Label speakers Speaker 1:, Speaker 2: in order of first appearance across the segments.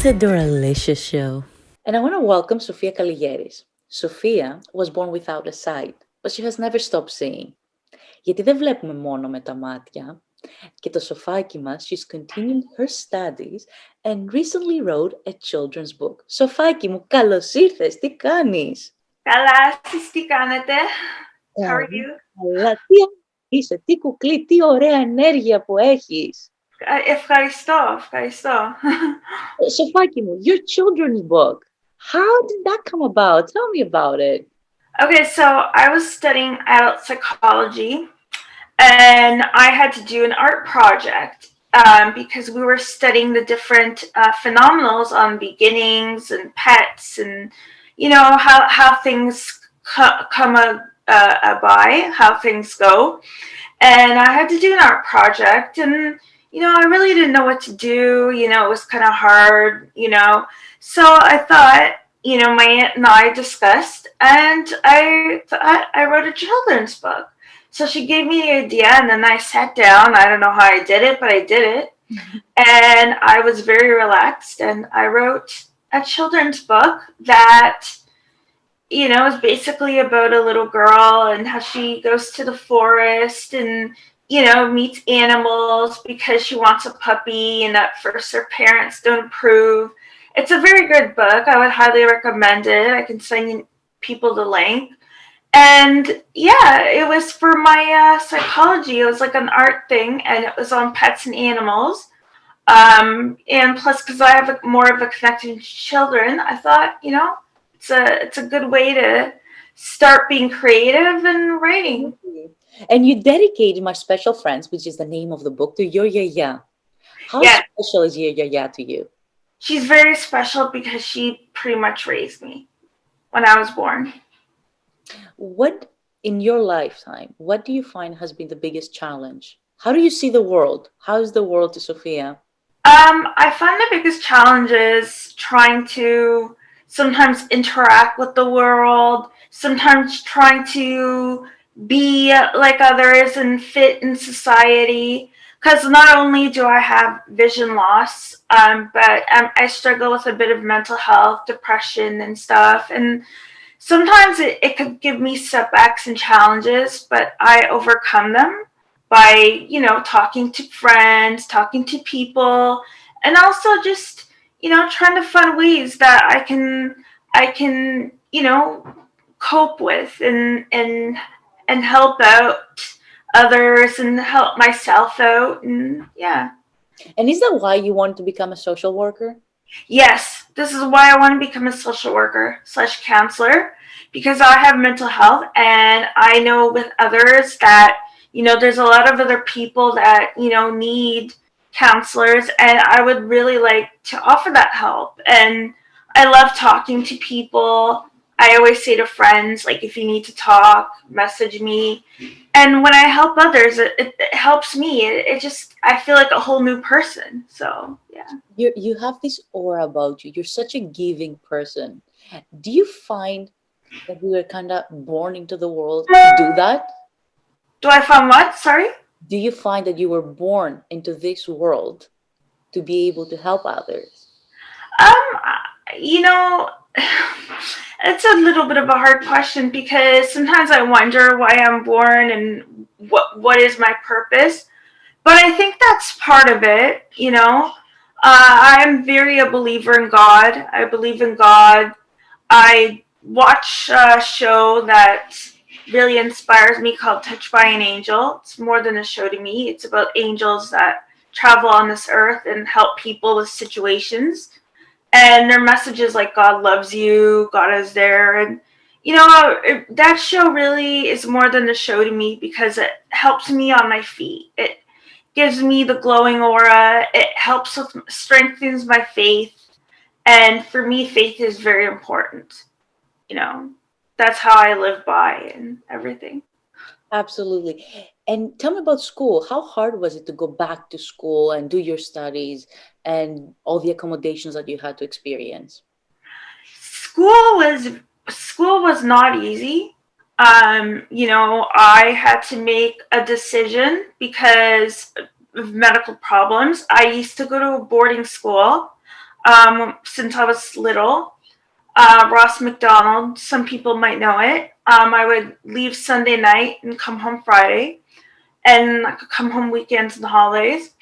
Speaker 1: the Doralicious Show.
Speaker 2: And I want to welcome Sophia Kalligeris. Sophia was born without a sight, but she has never stopped seeing. Γιατί δεν βλέπουμε μόνο με τα μάτια. Και το σοφάκι μας, she's continuing her studies and recently wrote a children's book. Σοφάκι μου, καλώς ήρθες, τι κάνεις?
Speaker 3: Καλά, εσείς τι κάνετε? How are you?
Speaker 2: Καλά, τι είσαι, τι κουκλί, τι ωραία ενέργεια που έχεις.
Speaker 3: Ευχαριστώ.
Speaker 2: Σοφάκι μου, your children's book. How did that come about? Tell me about it.
Speaker 3: Okay, so I was studying adult psychology and I had to do an art project because we were studying the different phenomenals on beginnings and pets and, you know, how things come by, how things go. And I had to do an art project and, you know, I really didn't know what to do. You know, it was kind of hard, you know. So I thought, you know, my aunt and I discussed and I thought I wrote a children's book. So she gave me the idea and then I sat down. I don't know how I did it, but I did it. And I was very relaxed and I wrote a children's book that, you know, is basically about a little girl and how she goes to the forest and, you know, meets animals because she wants a puppy and at first her parents don't approve. It's a very good book. I would highly recommend it. I can send people the link. And yeah, it was for my psychology. It was like an art thing and it was on pets and animals. And plus, because I have more of a connection to children, I thought, you know, it's a good way to start being creative and writing.
Speaker 2: And you dedicated My Special Friends, which is the name of the book, to your yaya. How special is your yaya to you?
Speaker 3: She's very special because she pretty much raised me when I was born.
Speaker 2: What, in your lifetime, what do you find has been the biggest challenge? How do you see the world? How is the world to Sophia?
Speaker 3: I find the biggest challenge is trying to sometimes interact with the world, sometimes trying to be like others and fit in society. Because not only do I have vision loss, but I struggle with a bit of mental health, depression and stuff. And sometimes it could give me setbacks and challenges, but I overcome them by, you know, talking to friends, talking to people, and also just, you know, trying to find ways that I can, you know, cope with and help out others and help myself out. And yeah.
Speaker 2: And is that why you want to become a social worker?
Speaker 3: Yes, this is why I want to become a social worker / counselor, because I have mental health and I know with others that, you know, there's a lot of other people that, you know, need counselors and I would really like to offer that help. And I love talking to people. I always say to friends, like, if you need to talk, message me. And when I help others, it helps me. It just, I feel like a whole new person. So, yeah.
Speaker 2: You have this aura about you. You're such a giving person. Do you find that you were kind of born into the world to do that?
Speaker 3: Do I find what? Sorry?
Speaker 2: Do you find that you were born into this world to be able to help others?
Speaker 3: You know, it's a little bit of a hard question because sometimes I wonder why I'm born and what is my purpose. But I think that's part of it, you know. I'm very a believer in God. I believe in God. I watch a show that really inspires me called Touched by an Angel. It's more than a show to me. It's about angels that travel on this earth and help people with situations. And their message is like, God loves you, God is there. And, you know, that show really is more than a show to me because it helps me on my feet. It gives me the glowing aura. It helps with, strengthens my faith. And for me, faith is very important. You know, that's how I live by and everything.
Speaker 2: Absolutely. And tell me about school. How hard was it to go back to school and do your studies and all the accommodations that you had to experience?
Speaker 3: School was not easy. You know, I had to make a decision because of medical problems. I used to go to a boarding school. since I was little. Ross McDonald, some people might know it. I would leave Sunday night and come home Friday, and I could come home weekends and holidays.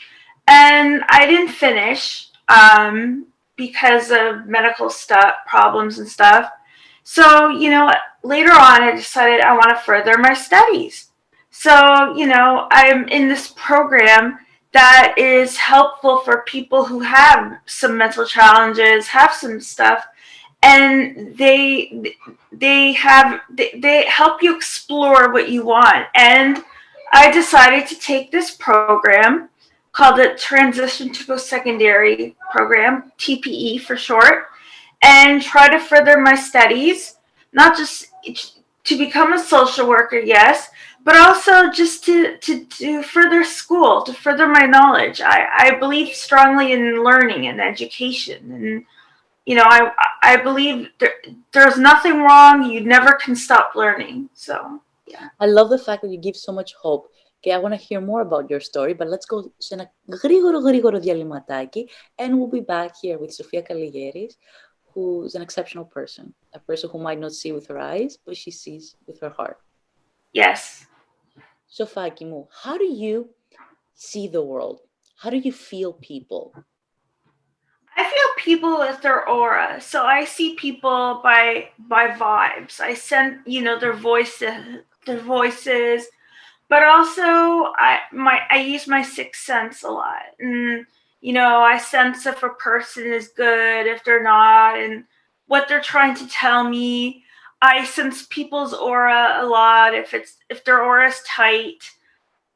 Speaker 3: And I didn't finish because of medical stuff, problems and stuff. So, later on, I decided I want to further my studies. So, I'm in this program that is helpful for people who have some mental challenges, have some stuff, and they help you explore what you want. And I decided to take this program called the Transition to Post-Secondary Program, TPE for short, and try to further my studies, not just to become a social worker, yes, but also just to further school, to further my knowledge. I believe strongly in learning and education, and I believe there's nothing wrong. You never can stop learning. So, yeah.
Speaker 2: I love the fact that you give so much hope. Okay, I want to hear more about your story, but let's go σε ένα γρήγορο διαλυματάκι, and we'll be back here with Sophia Kalligeris, who's an exceptional person, a person who might not see with her eyes, but she sees with her heart.
Speaker 3: Yes.
Speaker 2: Sofaki mu, how do you see the world? How do you feel people?
Speaker 3: I feel people with their aura. So I see people by vibes. I sense, their voices, but also I use my sixth sense a lot. And I sense if a person is good, if they're not, and what they're trying to tell me. I sense people's aura a lot. If their aura is tight,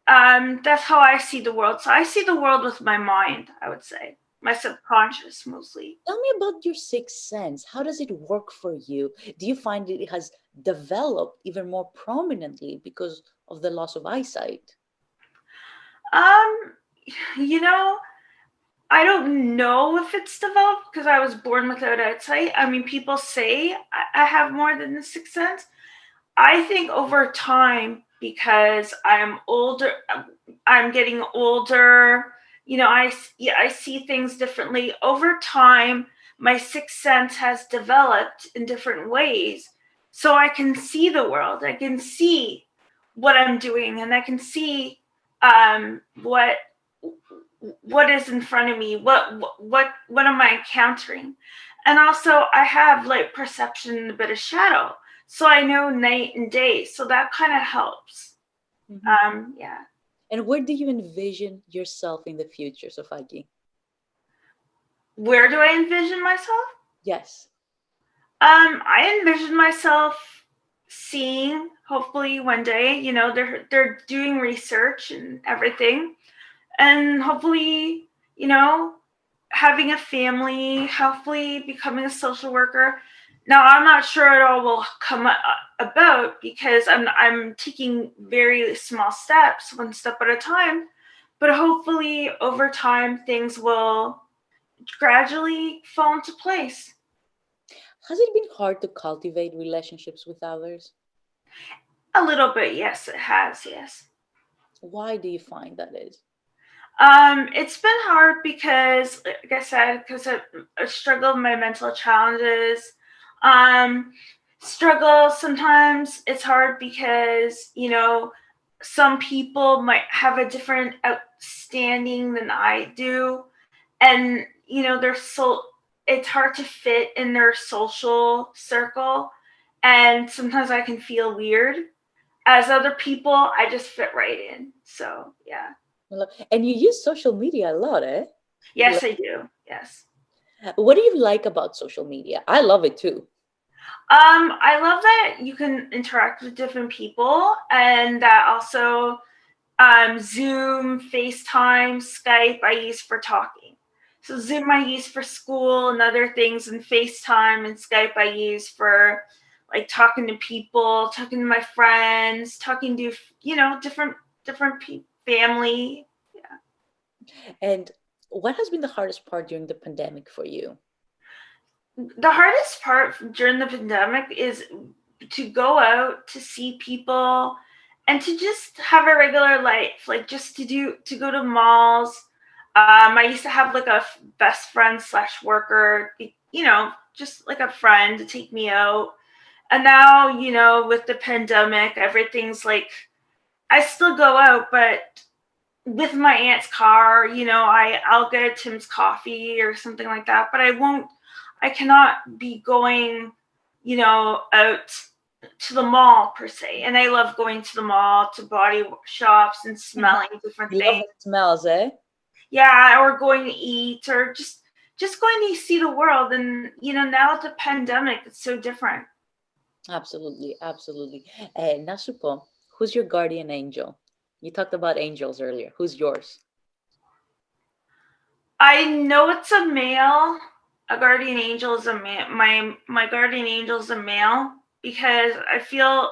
Speaker 3: that's how I see the world. So I see the world with my mind, I would say. My subconscious mostly.
Speaker 2: Tell me about your sixth sense. How does it work for you? Do you find it has developed even more prominently because of the loss of eyesight?
Speaker 3: I don't know if it's developed because I was born without eyesight. I mean, people say I have more than the sixth sense. I think over time, because I'm older, I'm getting older, I see things differently. Over time, my sixth sense has developed in different ways. So I can see the world. I can see what I'm doing, and I can see what is in front of me, what am I encountering. And also I have light perception and a bit of shadow. So I know night and day. So that kind of helps.
Speaker 2: Mm-hmm.
Speaker 3: Yeah.
Speaker 2: And where do you envision yourself in the future, Sofaki?
Speaker 3: Where do I envision myself?
Speaker 2: Yes.
Speaker 3: I envision myself seeing, hopefully one day, they're doing research and everything. And hopefully, having a family, hopefully becoming a social worker. Now, I'm not sure it all will come about because I'm taking very small steps, one step at a time. But hopefully, over time, things will gradually fall into place.
Speaker 2: Has it been hard to cultivate relationships with others?
Speaker 3: A little bit, yes, it has, yes.
Speaker 2: Why do you find that is?
Speaker 3: It's been hard because, like I said, because I struggled with my mental challenges. Struggle sometimes it's hard because, some people might have a different outstanding than I do. And, it's hard to fit in their social circle. And sometimes I can feel weird. As other people, I just fit right in. So, yeah.
Speaker 2: And you use social media a lot, eh?
Speaker 3: Yes, I do. Yes.
Speaker 2: What do you like about social media? I love it too.
Speaker 3: I love that you can interact with different people, and that also Zoom, FaceTime, Skype I use for talking. So Zoom I use for school and other things, and FaceTime and Skype I use for like talking to people, talking to my friends, talking to different family. Yeah.
Speaker 2: And what has been the hardest part during the pandemic for you?
Speaker 3: The hardest part during the pandemic is to go out, to see people, and to just have a regular life, like just to go to malls, I used to have like a best friend / worker, just like a friend to take me out. And now, with the pandemic, everything's like, I still go out, but with my aunt's car, I'll get a Tim's coffee or something like that, but I cannot be going, out to the mall per se. And I love going to the mall, to body shops and smelling different
Speaker 2: You
Speaker 3: things.
Speaker 2: love the smells, eh?
Speaker 3: Yeah, or going to eat, or just going to see the world. And now with the pandemic, it's so different.
Speaker 2: Absolutely, absolutely. Na σου πω, who's your guardian angel? You talked about angels earlier. Who's yours?
Speaker 3: I know it's a male. A guardian angel is a male. My guardian angel is a male, because I feel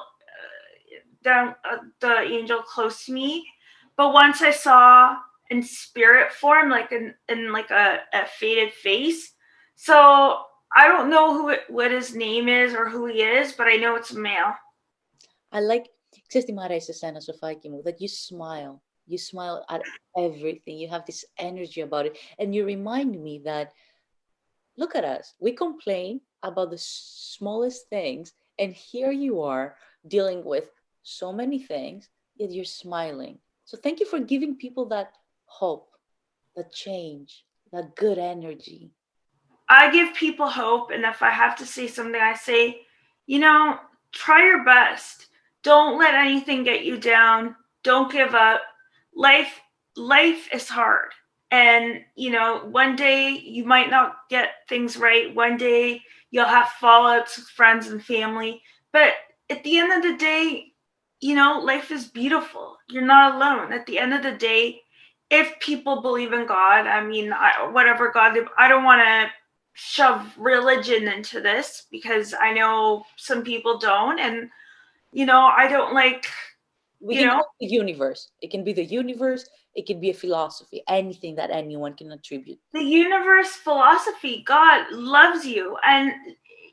Speaker 3: the angel close to me. But once I saw in spirit form, like in like a faded face, so I don't know what his name is or who he is, but I know it's a male.
Speaker 2: I like, ξέρεις τι μ' αρέσει εσένα, Σοφάκι μου, that you smile. You smile at everything. You have this energy about it. And you remind me that, look at us. We complain about the smallest things. And here you are dealing with so many things, yet you're smiling. So thank you for giving people that hope, that change, that good energy.
Speaker 3: I give people hope, and if I have to say something, I say, try your best. Don't let anything get you down. Don't give up. Life is hard. And, one day you might not get things right. One day you'll have fallouts with friends and family. But at the end of the day, life is beautiful. You're not alone. At the end of the day, if people believe in God, whatever God, I don't want to shove religion into this, because I know some people don't. And, I don't like,
Speaker 2: We can call it the universe. It can be the universe. It can be a philosophy, anything that anyone can attribute.
Speaker 3: The universe, philosophy, God loves you. And,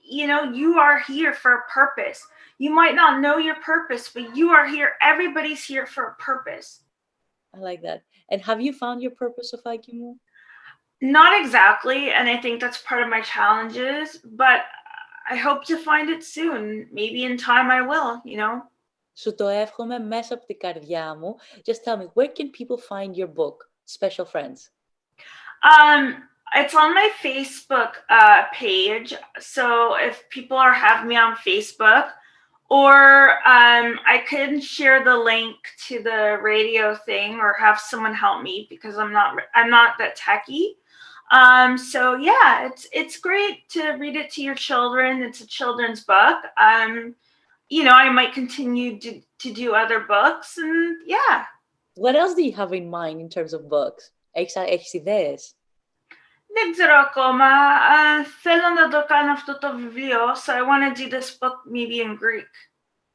Speaker 3: you are here for a purpose. You might not know your purpose, but you are here. Everybody's here for a purpose.
Speaker 2: I like that. And have you found your purpose, Sophia Kalligeris?
Speaker 3: Not exactly. And I think that's part of my challenges, but I hope to find it soon. Maybe in time I will,
Speaker 2: Σου το εύχομαι μέσα από την καρδιά μου. Just tell me, where can people find your book, Special Friends?
Speaker 3: It's on my Facebook page. So if people are having me on Facebook, or I can share the link to the radio thing, or have someone help me, because I'm not that techie. So yeah, it's great to read it to your children. It's a children's book. I might continue to do other books, and yeah.
Speaker 2: What else do you have in mind in terms of books? Έχεις ιδέες?
Speaker 3: Δεν ξέρω ακόμα. Θέλω να το κάνω αυτό το βιβλίο, so I want to do this book maybe in Greek.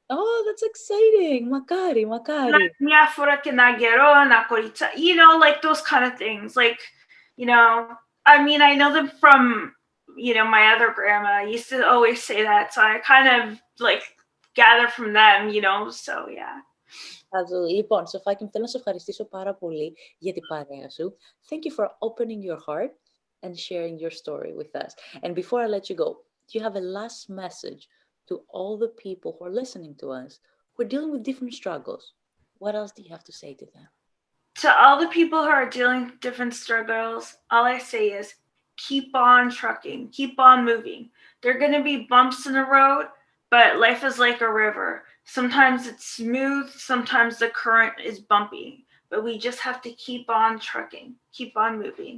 Speaker 2: Oh, that's exciting. Μακάρι, μακάρι.
Speaker 3: Μια φορά και ένα καιρό, να κορίτσα, like those kind of things. Like, I know them from, my other grandma. I used to always say that, so I kind of like gather from them, so yeah.
Speaker 2: Absolutely. Λοιπόν, Σοφάκη μου, θέλω να σε ευχαριστήσω πάρα πολύ για την παρέα σου. Thank you for opening your heart and sharing your story with us. And before I let you go, do you have a last message to all the people who are listening to us, who are dealing with different struggles? What else do you have to say to them?
Speaker 3: To all the people who are dealing with different struggles, all I say is keep on trucking, keep on moving. There are going to be bumps in the road, but life is like a river. Sometimes it's smooth, sometimes the current is bumpy, but we just have to keep on trucking, keep on moving,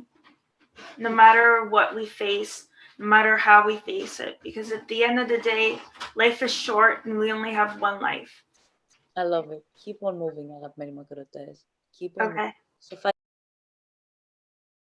Speaker 3: no matter what we face, no matter how we face it, because at the end of the day, life is short and we only have one life.
Speaker 2: I love it. Keep on moving, αγαπημένοι μακροτές. Keep on moving.